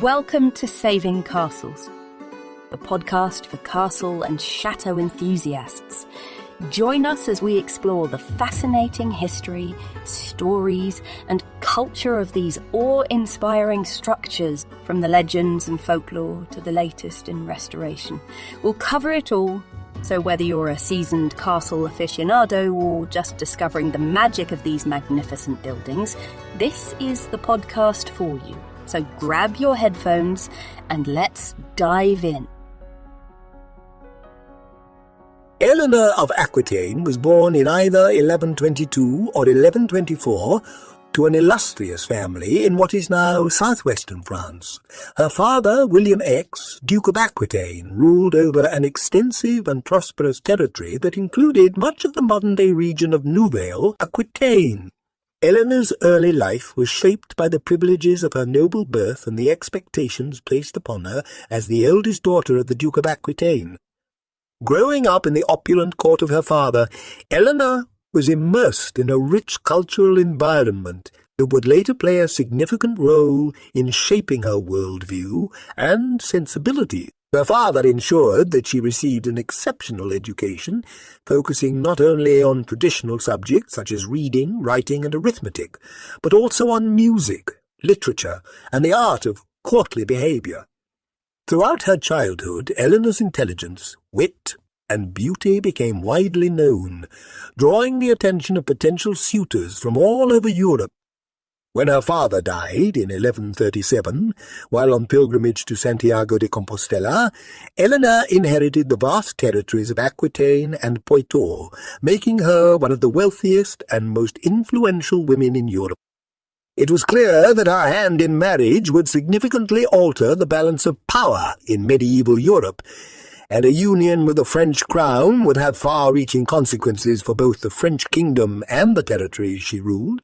Welcome to Saving Castles, the podcast for castle and chateau enthusiasts. Join us as we explore the fascinating history, stories, and culture of these awe-inspiring structures, from the legends and folklore to the latest in restoration. We'll cover it all, so whether you're a seasoned castle aficionado or just discovering the magic of these magnificent buildings, this is the podcast for you. So grab your headphones and let's dive in. Eleanor of Aquitaine was born in either 1122 or 1124 to an illustrious family in what is now southwestern France. Her father, William X, Duke of Aquitaine, ruled over an extensive and prosperous territory that included much of the modern-day region of Nouvelle Aquitaine. Eleanor's early life was shaped by the privileges of her noble birth and the expectations placed upon her as the eldest daughter of the Duke of Aquitaine. Growing up in the opulent court of her father, Eleanor was immersed in a rich cultural environment that would later play a significant role in shaping her worldview and sensibility. Her father ensured that she received an exceptional education, focusing not only on traditional subjects such as reading, writing, and arithmetic, but also on music, literature, and the art of courtly behavior. Throughout her childhood, Eleanor's intelligence, wit, and beauty became widely known, drawing the attention of potential suitors from all over Europe. When her father died in 1137, while on pilgrimage to Santiago de Compostela, Eleanor inherited the vast territories of Aquitaine and Poitou, making her one of the wealthiest and most influential women in Europe. It was clear that her hand in marriage would significantly alter the balance of power in medieval Europe, and a union with the French crown would have far-reaching consequences for both the French kingdom and the territories she ruled.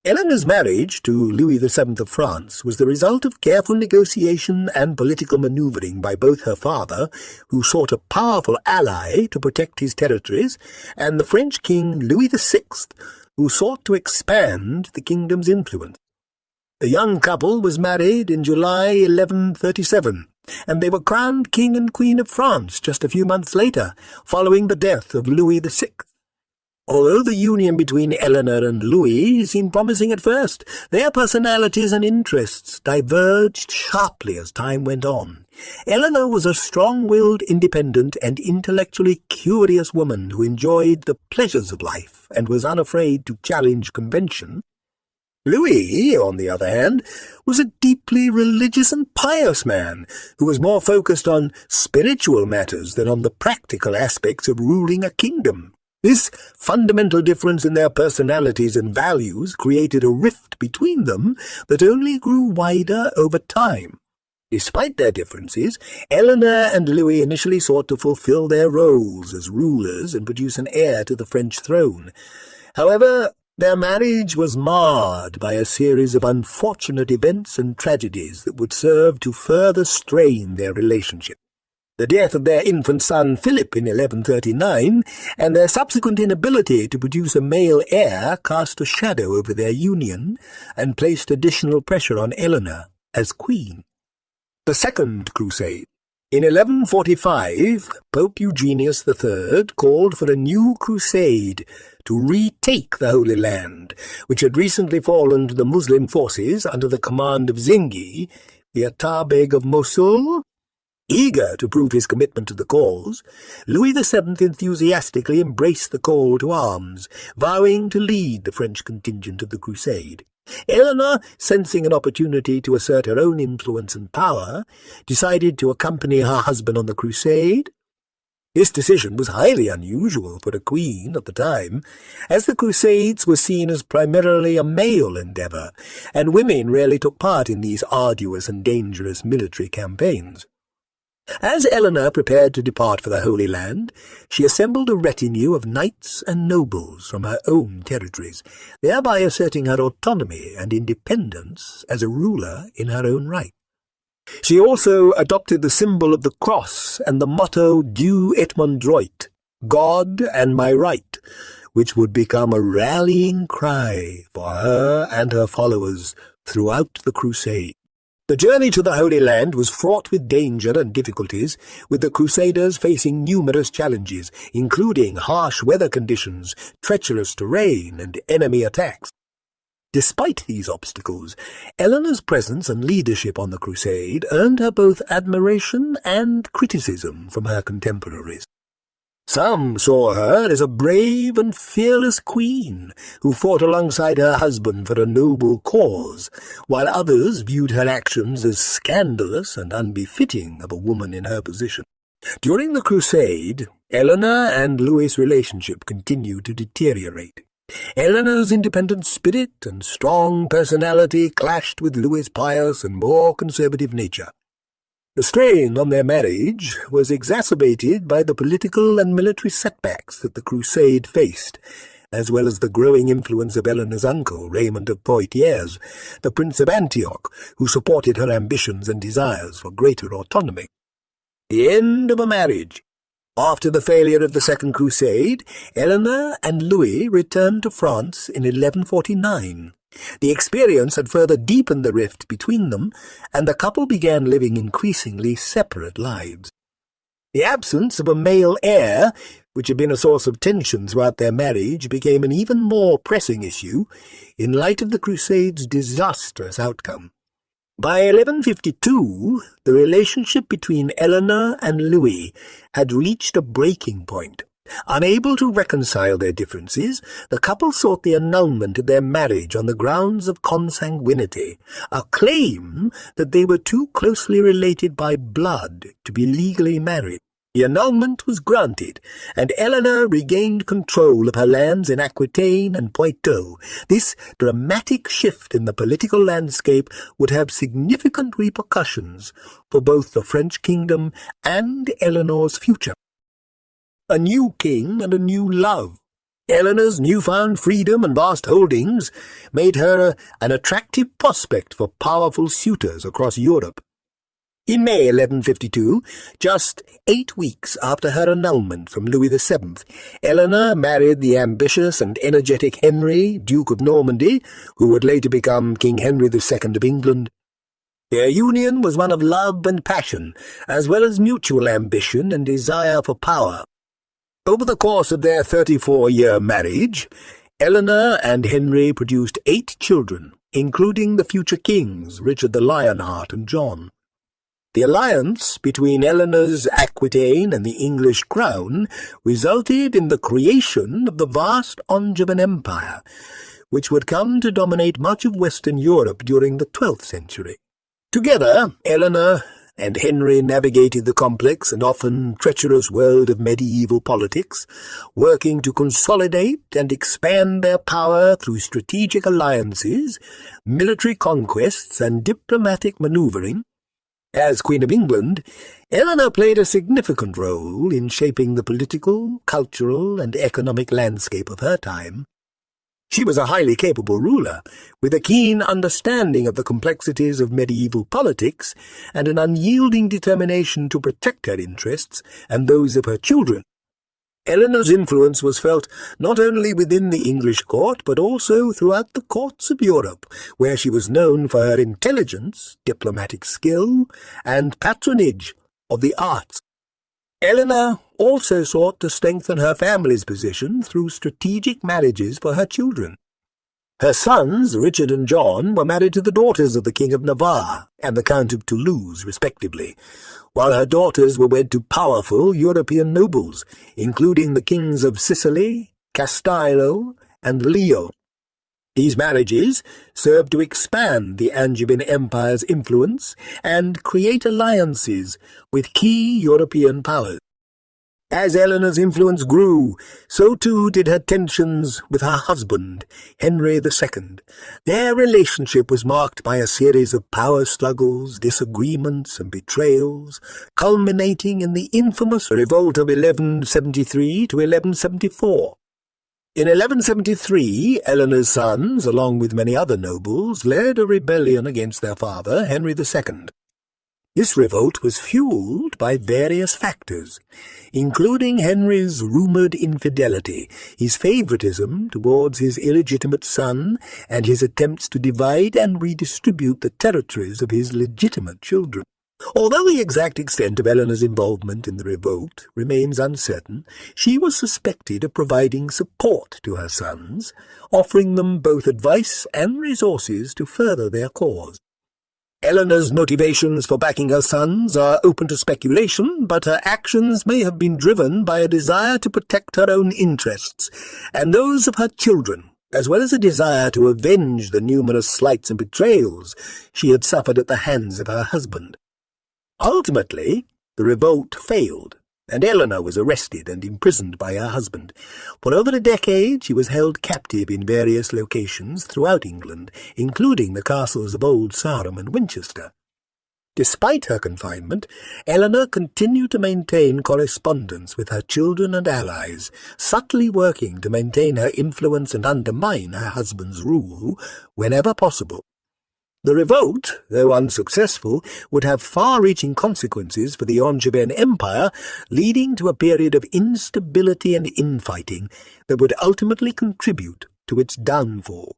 Eleanor's marriage to Louis VII of France was the result of careful negotiation and political manoeuvring by both her father, who sought a powerful ally to protect his territories, and the French king Louis VI, who sought to expand the kingdom's influence. The young couple was married in July 1137, and they were crowned King and Queen of France just a few months later, following the death of Louis VI. Although the union between Eleanor and Louis seemed promising at first, their personalities and interests diverged sharply as time went on. Eleanor was a strong-willed, independent, and intellectually curious woman who enjoyed the pleasures of life and was unafraid to challenge convention. Louis, on the other hand, was a deeply religious and pious man who was more focused on spiritual matters than on the practical aspects of ruling a kingdom. This fundamental difference in their personalities and values created a rift between them that only grew wider over time. Despite their differences, Eleanor and Louis initially sought to fulfill their roles as rulers and produce an heir to the French throne. However, their marriage was marred by a series of unfortunate events and tragedies that would serve to further strain their relationship. The death of their infant son Philip in 1139, and their subsequent inability to produce a male heir, cast a shadow over their union and placed additional pressure on Eleanor as queen. The Second Crusade. In 1145, Pope Eugenius III called for a new crusade to retake the Holy Land, which had recently fallen to the Muslim forces under the command of Zengi, the Atabeg of Mosul. Eager to prove his commitment to the cause, Louis VII enthusiastically embraced the call to arms, vowing to lead the French contingent of the crusade. Eleanor, sensing an opportunity to assert her own influence and power, decided to accompany her husband on the crusade. This decision was highly unusual for a queen at the time, as the Crusades were seen as primarily a male endeavour, and women rarely took part in these arduous and dangerous military campaigns. As Eleanor prepared to depart for the Holy Land, she assembled a retinue of knights and nobles from her own territories, thereby asserting her autonomy and independence as a ruler in her own right. She also adopted the symbol of the cross and the motto Dieu et mon droit, God and my right, which would become a rallying cry for her and her followers throughout the crusade. The journey to the Holy Land was fraught with danger and difficulties, with the Crusaders facing numerous challenges, including harsh weather conditions, treacherous terrain, and enemy attacks. Despite these obstacles, Eleanor's presence and leadership on the crusade earned her both admiration and criticism from her contemporaries. Some saw her as a brave and fearless queen who fought alongside her husband for a noble cause, while others viewed her actions as scandalous and unbefitting of a woman in her position. During the crusade, Eleanor and Louis's relationship continued to deteriorate. Eleanor's independent spirit and strong personality clashed with Louis's pious and more conservative nature. The strain on their marriage was exacerbated by the political and military setbacks that the crusade faced, as well as the growing influence of Eleanor's uncle, Raymond of Poitiers, the Prince of Antioch, who supported her ambitions and desires for greater autonomy. The end of a marriage. After the failure of the Second Crusade, Eleanor and Louis returned to France in 1149. The experience had further deepened the rift between them, and the couple began living increasingly separate lives. The absence of a male heir, which had been a source of tension throughout their marriage, became an even more pressing issue in light of the Crusade's disastrous outcome. By 1152, the relationship between Eleanor and Louis had reached a breaking point. Unable to reconcile their differences, the couple sought the annulment of their marriage on the grounds of consanguinity, a claim that they were too closely related by blood to be legally married. The annulment was granted, and Eleanor regained control of her lands in Aquitaine and Poitou. This dramatic shift in the political landscape would have significant repercussions for both the French kingdom and Eleanor's future. A new king and a new love. Eleanor's newfound freedom and vast holdings made her an attractive prospect for powerful suitors across Europe. In May 1152, just 8 weeks after her annulment from Louis VII, Eleanor married the ambitious and energetic Henry, Duke of Normandy, who would later become King Henry II of England. Their union was one of love and passion, as well as mutual ambition and desire for power. Over the course of their 34-year marriage, Eleanor and Henry produced 8 children, including the future kings Richard the Lionheart and John. The alliance between Eleanor's Aquitaine and the English crown resulted in the creation of the vast Angevin Empire, which would come to dominate much of Western Europe during the 12th century. Together, Eleanor and Henry navigated the complex and often treacherous world of medieval politics, working to consolidate and expand their power through strategic alliances, military conquests, and diplomatic maneuvering. As Queen of England, Eleanor played a significant role in shaping the political, cultural, and economic landscape of her time. She was a highly capable ruler, with a keen understanding of the complexities of medieval politics and an unyielding determination to protect her interests and those of her children. Eleanor's influence was felt not only within the English court, but also throughout the courts of Europe, where she was known for her intelligence, diplomatic skill, and patronage of the arts. Eleanor also sought to strengthen her family's position through strategic marriages for her children. Her sons, Richard and John, were married to the daughters of the King of Navarre and the Count of Toulouse, respectively, while her daughters were wed to powerful European nobles, including the kings of Sicily, Castile, and Leon. These marriages served to expand the Angevin Empire's influence and create alliances with key European powers. As Eleanor's influence grew, so too did her tensions with her husband, Henry II. Their relationship was marked by a series of power struggles, disagreements, and betrayals, culminating in the infamous revolt of 1173 to 1174. In 1173, Eleanor's sons, along with many other nobles, led a rebellion against their father, Henry II. This revolt was fueled by various factors, including Henry's rumoured infidelity, his favouritism towards his illegitimate son, and his attempts to divide and redistribute the territories of his legitimate children. Although the exact extent of Eleanor's involvement in the revolt remains uncertain, she was suspected of providing support to her sons, offering them both advice and resources to further their cause. Eleanor's motivations for backing her sons are open to speculation, but her actions may have been driven by a desire to protect her own interests and those of her children, as well as a desire to avenge the numerous slights and betrayals she had suffered at the hands of her husband. Ultimately, the revolt failed, and Eleanor was arrested and imprisoned by her husband. For over a decade she was held captive in various locations throughout England, including the castles of Old Sarum and Winchester. Despite her confinement, Eleanor continued to maintain correspondence with her children and allies, subtly working to maintain her influence and undermine her husband's rule whenever possible. The revolt, though unsuccessful, would have far-reaching consequences for the Angevin Empire, leading to a period of instability and infighting that would ultimately contribute to its downfall.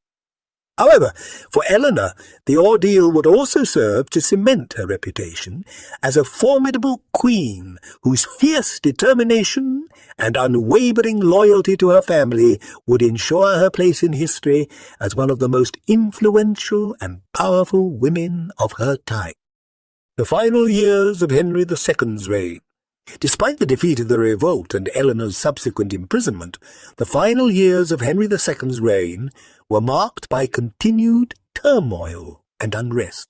However, for Eleanor, the ordeal would also serve to cement her reputation as a formidable queen whose fierce determination and unwavering loyalty to her family would ensure her place in history as one of the most influential and powerful women of her time. The final years of Henry II's reign. Despite the defeat of the revolt and Eleanor's subsequent imprisonment, the final years of Henry II's reign were marked by continued turmoil and unrest.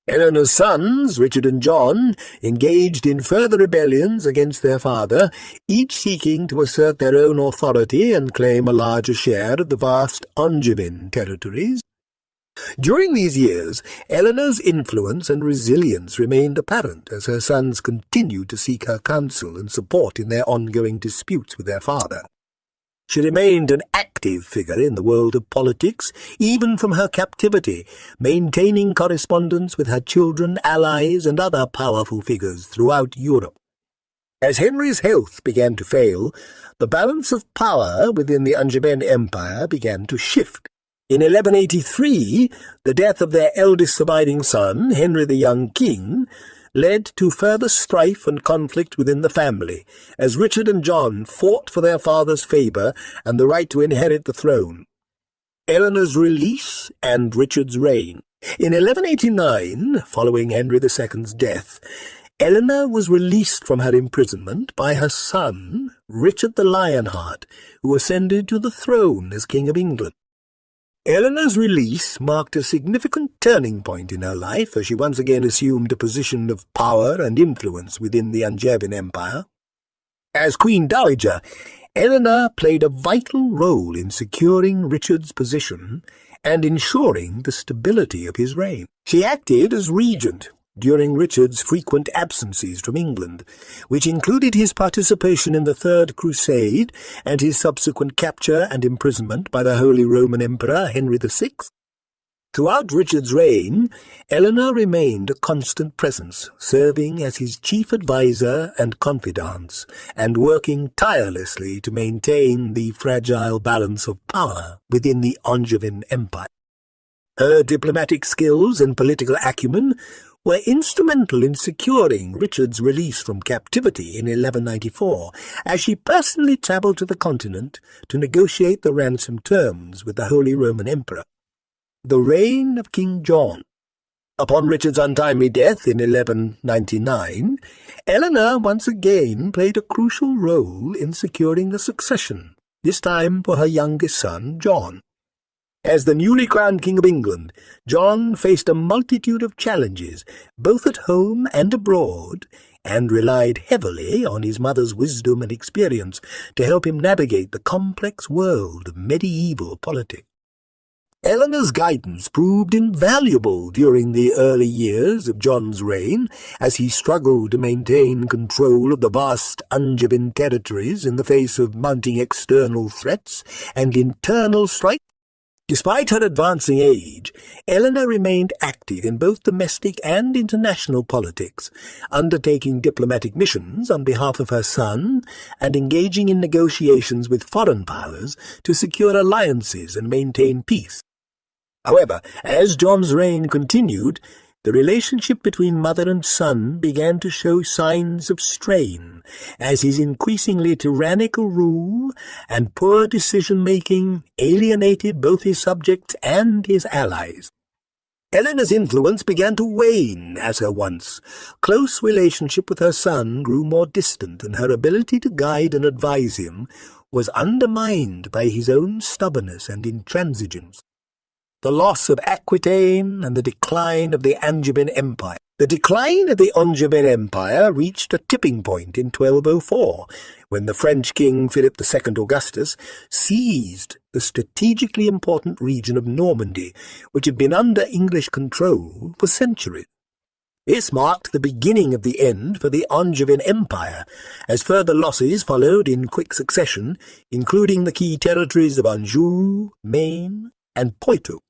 Eleanor's sons, Richard and John, engaged in further rebellions against their father, each seeking to assert their own authority and claim a larger share of the vast Angevin territories. During these years, Eleanor's influence and resilience remained apparent as her sons continued to seek her counsel and support in their ongoing disputes with their father. She remained an active figure in the world of politics, even from her captivity, maintaining correspondence with her children, allies, and other powerful figures throughout Europe. As Henry's health began to fail, the balance of power within the Angevin Empire began to shift. In 1183, the death of their eldest surviving son, Henry the Young King, led to further strife and conflict within the family, as Richard and John fought for their father's favour and the right to inherit the throne. Eleanor's release and Richard's reign. In 1189, following Henry II's death, Eleanor was released from her imprisonment by her son, Richard the Lionheart, who ascended to the throne as King of England. Eleanor's release marked a significant turning point in her life as she once again assumed a position of power and influence within the Angevin Empire. As Queen Dowager, Eleanor played a vital role in securing Richard's position and ensuring the stability of his reign. She acted as regent during Richard's frequent absences from England, which included his participation in the Third Crusade and his subsequent capture and imprisonment by the Holy Roman Emperor Henry VI. Throughout Richard's reign, Eleanor remained a constant presence, serving as his chief adviser and confidant, and working tirelessly to maintain the fragile balance of power within the Angevin Empire. Her diplomatic skills and political acumen were instrumental in securing Richard's release from captivity in 1194, as she personally travelled to the continent to negotiate the ransom terms with the Holy Roman Emperor. The reign of King John. Upon Richard's untimely death in 1199, Eleanor once again played a crucial role in securing the succession, this time for her youngest son, John. As the newly crowned King of England, John faced a multitude of challenges, both at home and abroad, and relied heavily on his mother's wisdom and experience to help him navigate the complex world of medieval politics. Eleanor's guidance proved invaluable during the early years of John's reign, as he struggled to maintain control of the vast Angevin territories in the face of mounting external threats and internal strife. Despite her advancing age, Eleanor remained active in both domestic and international politics, undertaking diplomatic missions on behalf of her son and engaging in negotiations with foreign powers to secure alliances and maintain peace. However, as John's reign continued, the relationship between mother and son began to show signs of strain, as his increasingly tyrannical rule and poor decision-making alienated both his subjects and his allies. Eleanor's influence began to wane as her once close relationship with her son grew more distant, and her ability to guide and advise him was undermined by his own stubbornness and intransigence. The loss of Aquitaine and the decline of the Angevin Empire. The decline of the Angevin Empire reached a tipping point in 1204, when the French king Philip II Augustus seized the strategically important region of Normandy, which had been under English control for centuries. This marked the beginning of the end for the Angevin Empire, as further losses followed in quick succession, including the key territories of Anjou, Maine, and Poitou.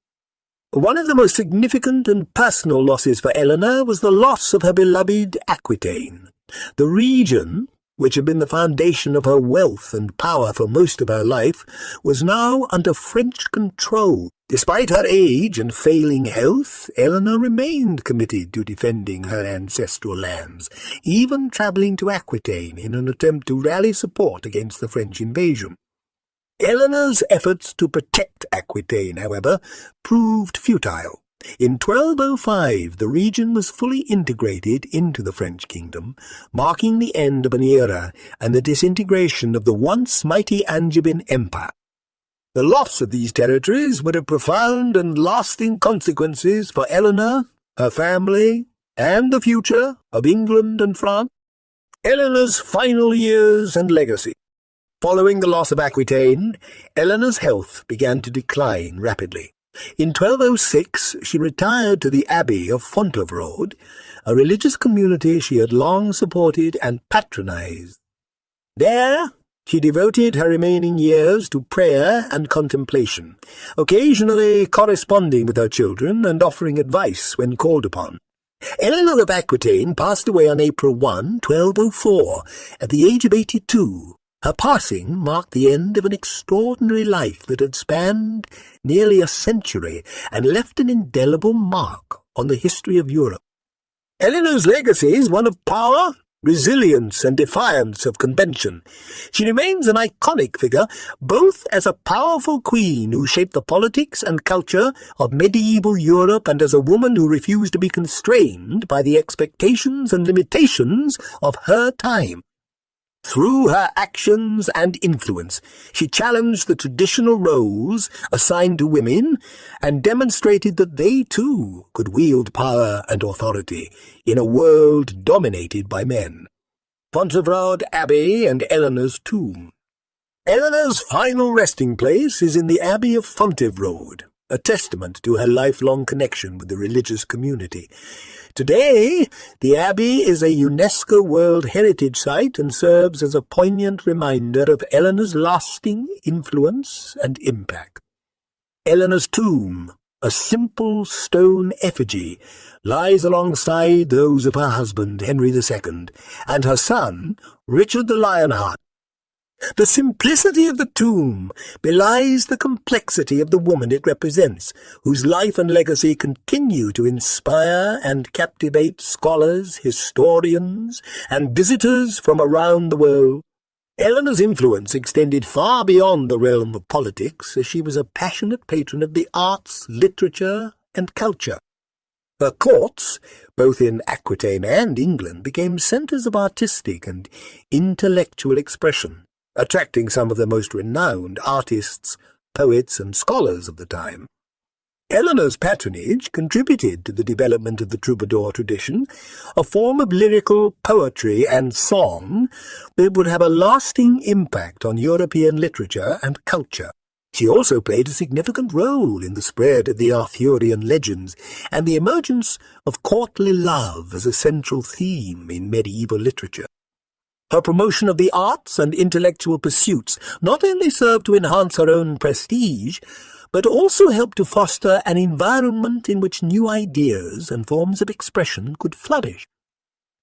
One of the most significant and personal losses for Eleanor was the loss of her beloved Aquitaine. The region, which had been the foundation of her wealth and power for most of her life, was now under French control. Despite her age and failing health, Eleanor remained committed to defending her ancestral lands, even travelling to Aquitaine in an attempt to rally support against the French invasion. Eleanor's efforts to protect Aquitaine, however, proved futile. In 1205, the region was fully integrated into the French kingdom, marking the end of an era and the disintegration of the once mighty Angevin Empire. The loss of these territories would have profound and lasting consequences for Eleanor, her family, and the future of England and France. Eleanor's final years and legacy. Following the loss of Aquitaine, Eleanor's health began to decline rapidly. In 1206, she retired to the Abbey of Fontevraud, a religious community she had long supported and patronized. There, she devoted her remaining years to prayer and contemplation, occasionally corresponding with her children and offering advice when called upon. Eleanor of Aquitaine passed away on April 1, 1204, at the age of 82. Her passing marked the end of an extraordinary life that had spanned nearly a century and left an indelible mark on the history of Europe. Eleanor's legacy is one of power, resilience, and defiance of convention. She remains an iconic figure, both as a powerful queen who shaped the politics and culture of medieval Europe and as a woman who refused to be constrained by the expectations and limitations of her time. Through her actions and influence, she challenged the traditional roles assigned to women and demonstrated that they, too, could wield power and authority in a world dominated by men. Fontevraud Abbey and Eleanor's tomb. Eleanor's final resting place is in the Abbey of Fontevraud, a testament to her lifelong connection with the religious community. Today, the Abbey is a UNESCO World Heritage Site and serves as a poignant reminder of Eleanor's lasting influence and impact. Eleanor's tomb, a simple stone effigy, lies alongside those of her husband, Henry II, and her son, Richard the Lionheart. The simplicity of the tomb belies the complexity of the woman it represents, whose life and legacy continue to inspire and captivate scholars, historians, and visitors from around the world. Eleanor's influence extended far beyond the realm of politics, as she was a passionate patron of the arts, literature, and culture. Her courts, both in Aquitaine and England, became centres of artistic and intellectual expression, attracting some of the most renowned artists, poets, and scholars of the time. Eleanor's patronage contributed to the development of the troubadour tradition, a form of lyrical poetry and song that would have a lasting impact on European literature and culture. She also played a significant role in the spread of the Arthurian legends and the emergence of courtly love as a central theme in medieval literature. Her promotion of the arts and intellectual pursuits not only served to enhance her own prestige, but also helped to foster an environment in which new ideas and forms of expression could flourish.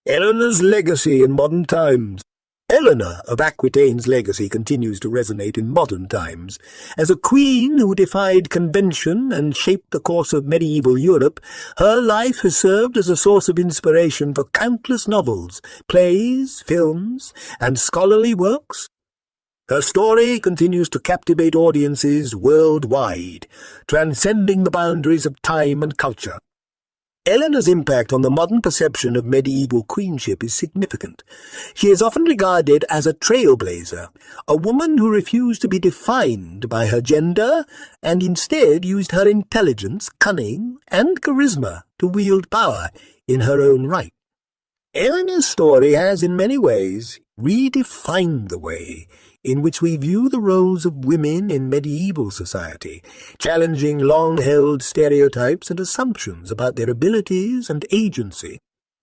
Eleanor's legacy in modern times. Eleanor of Aquitaine's legacy continues to resonate in modern times. As a queen who defied convention and shaped the course of medieval Europe, her life has served as a source of inspiration for countless novels, plays, films, and scholarly works. Her story continues to captivate audiences worldwide, transcending the boundaries of time and culture. Eleanor's impact on the modern perception of medieval queenship is significant. She is often regarded as a trailblazer, a woman who refused to be defined by her gender and instead used her intelligence, cunning, and charisma to wield power in her own right. Eleanor's story has, in many ways, redefined the way in which we view the roles of women in medieval society, challenging long-held stereotypes and assumptions about their abilities and agency.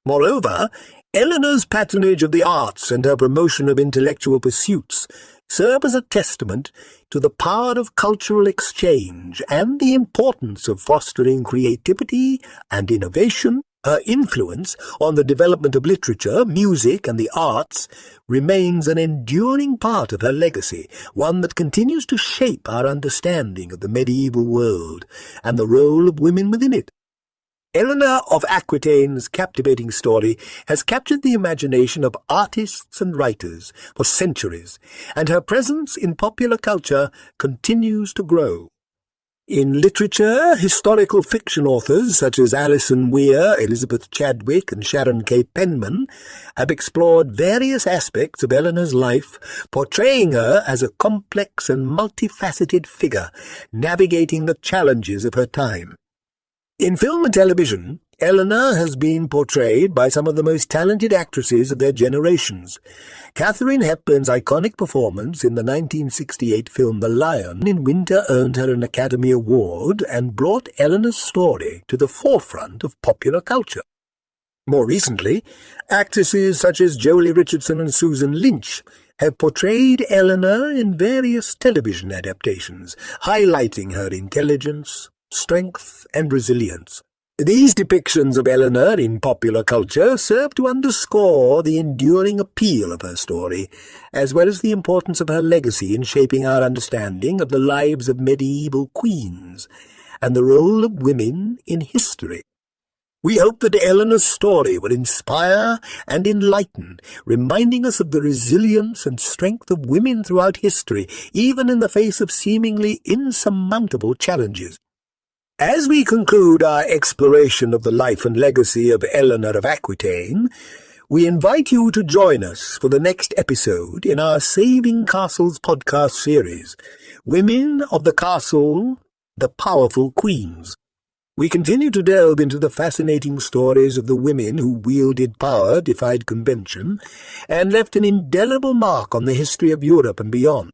Moreover, Eleanor's patronage of the arts and her promotion of intellectual pursuits serve as a testament to the power of cultural exchange and the importance of fostering creativity and innovation. Her influence on the development of literature, music, and the arts remains an enduring part of her legacy, one that continues to shape our understanding of the medieval world and the role of women within it. Eleanor of Aquitaine's captivating story has captured the imagination of artists and writers for centuries, and her presence in popular culture continues to grow. In literature, historical fiction authors such as Alison Weir, Elizabeth Chadwick, and Sharon K. Penman have explored various aspects of Eleanor's life, portraying her as a complex and multifaceted figure, navigating the challenges of her time. In film and television, Eleanor has been portrayed by some of the most talented actresses of their generations. Katharine Hepburn's iconic performance in the 1968 film The Lion in Winter earned her an Academy Award and brought Eleanor's story to the forefront of popular culture. More recently, actresses such as Jolie Richardson and Susan Lynch have portrayed Eleanor in various television adaptations, highlighting her intelligence, strength, and resilience. These depictions of Eleanor in popular culture serve to underscore the enduring appeal of her story, as well as the importance of her legacy in shaping our understanding of the lives of medieval queens and the role of women in history. We hope that Eleanor's story will inspire and enlighten, reminding us of the resilience and strength of women throughout history, even in the face of seemingly insurmountable challenges. As we conclude our exploration of the life and legacy of Eleanor of Aquitaine, we invite you to join us for the next episode in our Saving Castles podcast series, Women of the Castle, the Powerful Queens. We continue to delve into the fascinating stories of the women who wielded power, defied convention, and left an indelible mark on the history of Europe and beyond.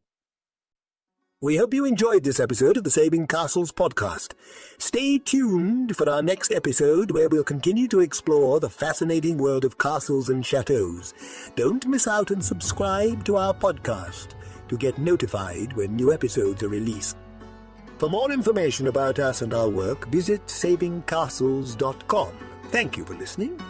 We hope you enjoyed this episode of the Saving Castles podcast. Stay tuned for our next episode, where we'll continue to explore the fascinating world of castles and chateaux. Don't miss out and subscribe to our podcast to get notified when new episodes are released. For more information about us and our work, visit savingcastles.com. Thank you for listening.